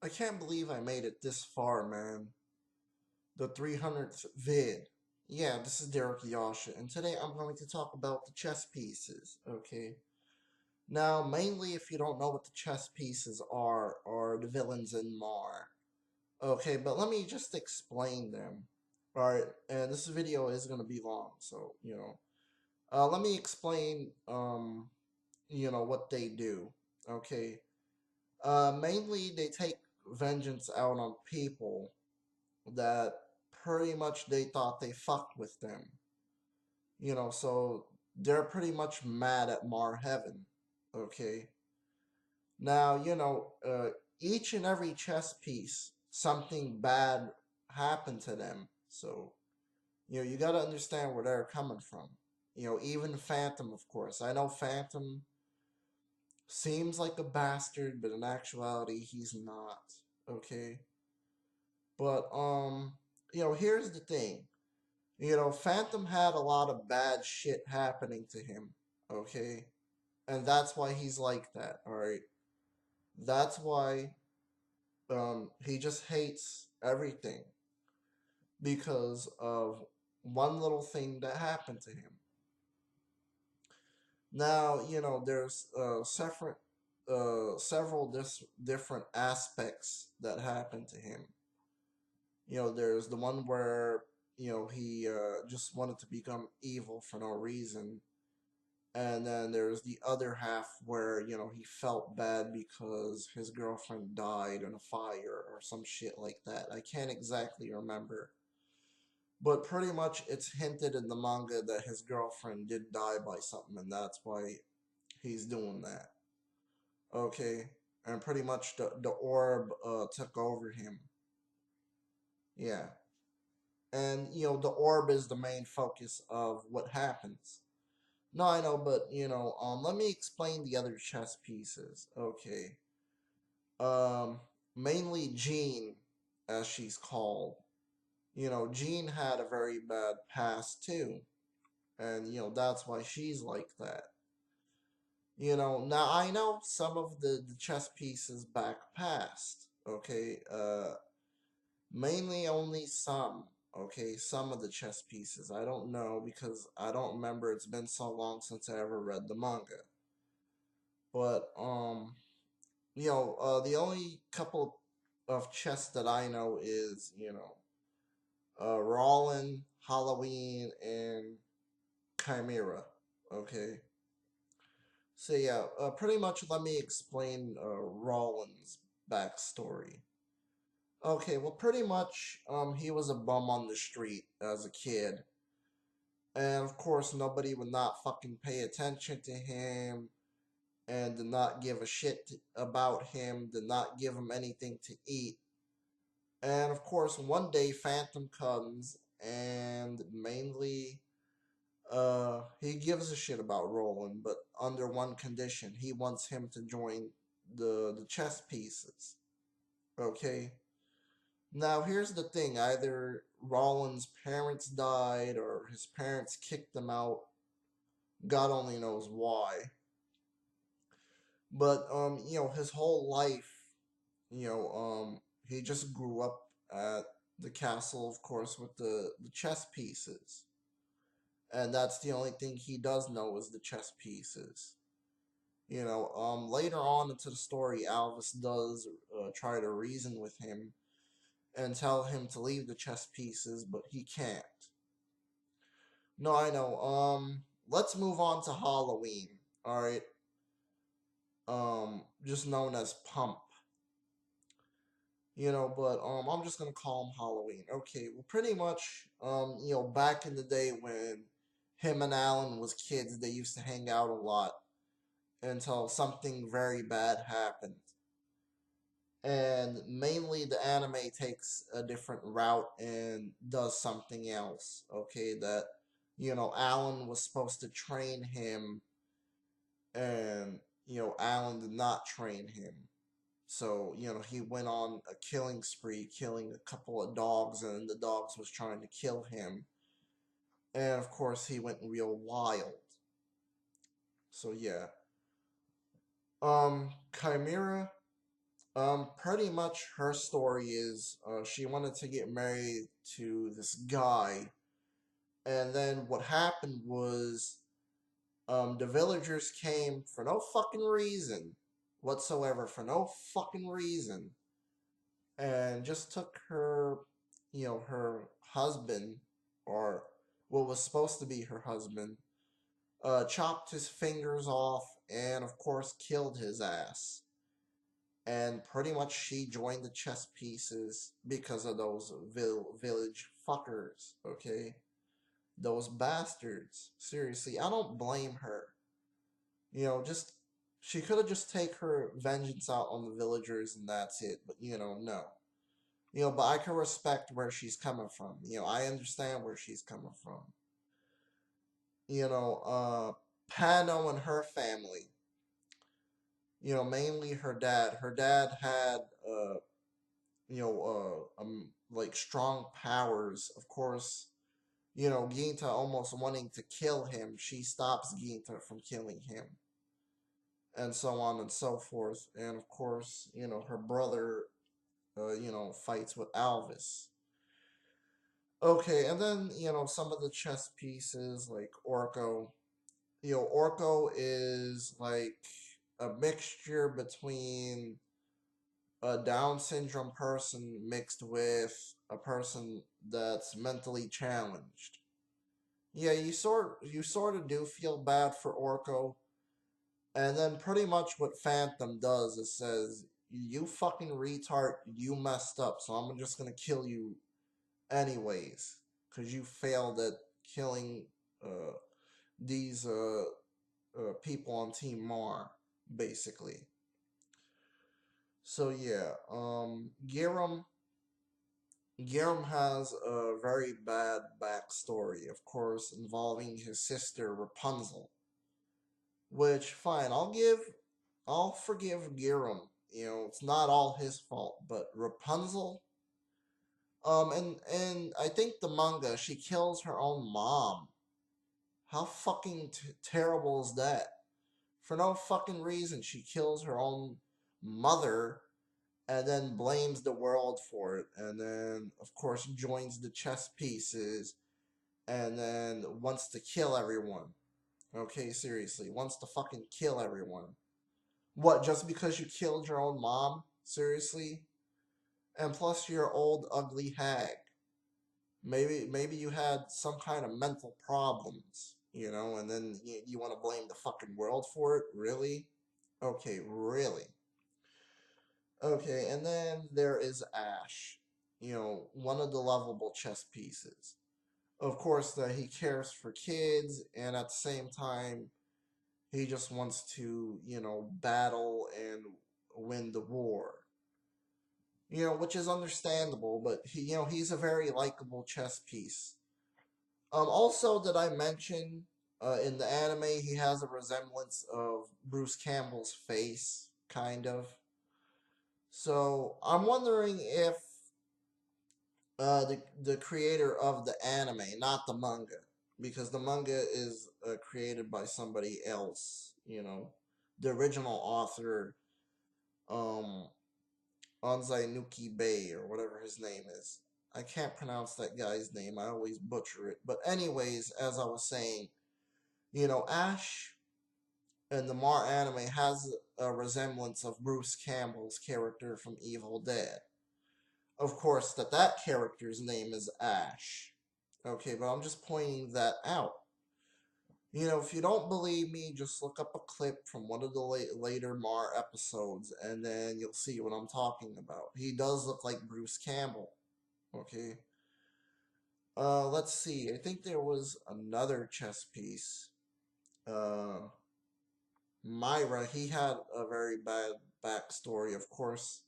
I can't believe I made it this far, man. The 300th vid. Yeah, this is Derek Yasha, and today I'm going to talk about the chess pieces, okay? Now, mainly if you don't know what the chess pieces are the villains in Mar. Okay, but let me just explain them. Alright, and this video is going to be long, so, let me explain, what they do, okay? Mainly they take vengeance out on people that pretty much they thought they fucked with them. So they're pretty much mad at Mar Heaven. Okay. Now, each and every chess piece, something bad happened to them. So, you gotta understand where they're coming from. Even Phantom, of course. I know Phantom seems like a bastard, but in actuality, he's not. Okay. But, here's the thing. Phantom had a lot of bad shit happening to him, okay? And that's why he's like that, alright? That's why he just hates everything because of one little thing that happened to him. Now, there's several different aspects that happened to him. There's the one where, he just wanted to become evil for no reason. And then there's the other half where, he felt bad because his girlfriend died in a fire or some shit like that. I can't exactly remember. But pretty much it's hinted in the manga that his girlfriend did die by something, and that's why he's doing that. Okay? And pretty much the orb took over him. Yeah. And, the orb is the main focus of what happens. No, I know, but let me explain the other chess pieces. Okay. Um, Mainly Jean, as she's called. Jean had a very bad past too, and that's why she's like that. Now I know some of the chess pieces back past. Okay. Mainly only some. Okay, some of the chess pieces. I don't know because I don't remember. It's been so long since I ever read the manga. But the only couple of chests that I know is Rollin, Halloween, and Chimera. Okay, so yeah, pretty much let me explain Rollin's backstory. Okay, well, pretty much he was a bum on the street as a kid, and of course nobody would not fucking pay attention to him and did not give a shit about him, did not give him anything to eat. And of course, one day Phantom comes and mainly he gives a shit about Roland, but under one condition. He wants him to join the chess pieces. Okay? Now here's the thing, either Roland's parents died or his parents kicked him out. God only knows why. But his whole life, he just grew up at the castle, of course, with the chess pieces. And that's the only thing he does know is the chess pieces. Later on into the story, Alvis does try to reason with him and tell him to leave the chess pieces, but he can't. No, I know. Let's move on to Halloween. All right. Just known as Pump. But I'm just gonna call him Halloween. Okay, well, pretty much, back in the day when him and Alan was kids, they used to hang out a lot until something very bad happened. And mainly the anime takes a different route and does something else. Okay, that Alan was supposed to train him, and Alan did not train him. So, he went on a killing spree, killing a couple of dogs, and the dogs was trying to kill him. And of course, he went real wild. So, yeah. Chimera, Pretty much her story is she wanted to get married to this guy, and then what happened was the villagers came for no fucking reason whatsoever, for no fucking reason, and just took her, her husband, or what was supposed to be her husband, chopped his fingers off, and of course killed his ass. And pretty much she joined the chess pieces because of those village fuckers, okay? Those bastards. Seriously, I don't blame her. Just she could have just take her vengeance out on the villagers and that's it. But no. But I can respect where she's coming from. I understand where she's coming from. You know, uh, Pano and her family. Mainly her dad. Her dad had like strong powers. Of course, Ginta almost wanting to kill him, she stops Ginta from killing him, and so on and so forth. And of course, her brother, fights with Alvis. Okay, and then, some of the chess pieces, like Orko. Orko is like a mixture between a Down syndrome person mixed with a person that's mentally challenged. Yeah, you sort of do feel bad for Orko, and then pretty much what Phantom does is says, "You fucking retard, you messed up, so I'm just gonna kill you anyways, because you failed at killing uh these people on Team Mar, basically." So yeah, Gerum has a very bad backstory, of course, involving his sister Rapunzel. Which, fine, I'll forgive Gerum. It's not all his fault, but Rapunzel. And I think the manga, she kills her own mom. How fucking terrible is that? For no fucking reason, she kills her own mother and then blames the world for it, and then of course joins the chess pieces, and then wants to kill everyone. Okay, seriously, wants to fucking kill everyone. What, just because you killed your own mom? Seriously? And plus you're old ugly hag. Maybe you had some kind of mental problems, and then you want to blame the fucking world for it? Really? Okay, really? Okay, and then there is Ash, one of the lovable chess pieces. Of course, that he cares for kids, and at the same time, he just wants to, battle and win the war. Which is understandable, but he's a very likable chess piece. Also, did I mention, in the anime, he has a resemblance of Bruce Campbell's face, kind of. So I'm wondering if the creator of the anime, not the manga, because the manga is created by somebody else. The original author, um, Anzai Nuki Bay, or whatever his name is. I can't pronounce that guy's name. I always butcher it. But anyways, as I was saying, Ash in the Mar anime has a resemblance of Bruce Campbell's character from Evil Dead. Of course, that character's name is Ash. Okay, but I'm just pointing that out. If you don't believe me, just look up a clip from one of the later Mar episodes, and then you'll see what I'm talking about. He does look like Bruce Campbell. Okay. Let's see. I think there was another chess piece. Uh, Myra, he had a very bad backstory, of course,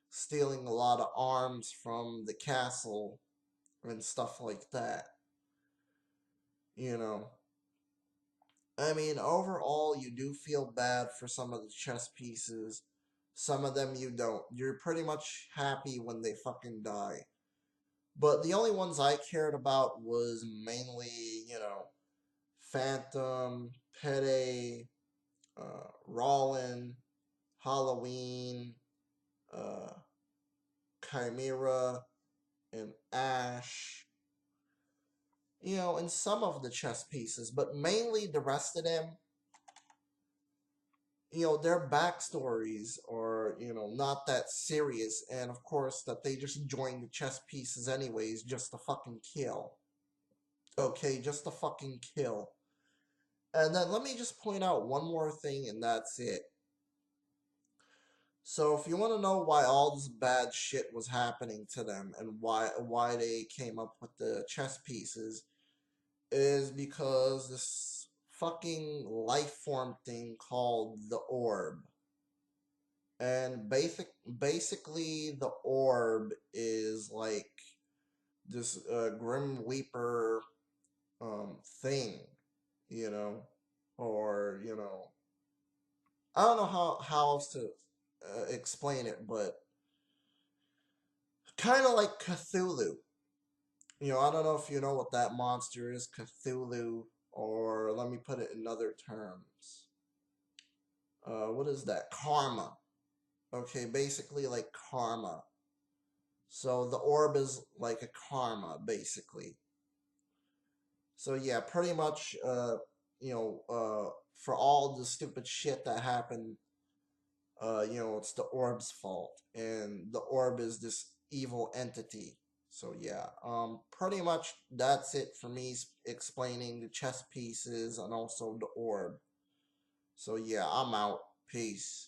stealing a lot of arms from the castle and stuff like that. You know, I mean, overall, you do feel bad for some of the chess pieces. Some of them you don't. You're pretty much happy when they fucking die. But the only ones I cared about was mainly, Phantom, Pede, Rollin, Halloween, uh, Chimera, and Ash, and some of the chess pieces, but mainly the rest of them, their backstories are, not that serious, and of course that they just join the chess pieces anyways just to fucking kill. Okay, just to fucking kill. And then let me just point out one more thing, and that's it. So if you want to know why all this bad shit was happening to them and why they came up with the chess pieces, is because this fucking life form thing called the orb. And basically the orb is like this Grim Reaper thing, you know, or I don't know how else to explain it, but kind of like Cthulhu. I don't know if you know what that monster is, Cthulhu, or let me put it in other terms. What is that? Karma. Okay, basically like karma. So the orb is like a karma, basically. So yeah, pretty much, for all the stupid shit that happened, it's the orb's fault, and the orb is this evil entity. So yeah, pretty much that's it for me explaining the chess pieces and also the orb. So yeah, I'm out. Peace.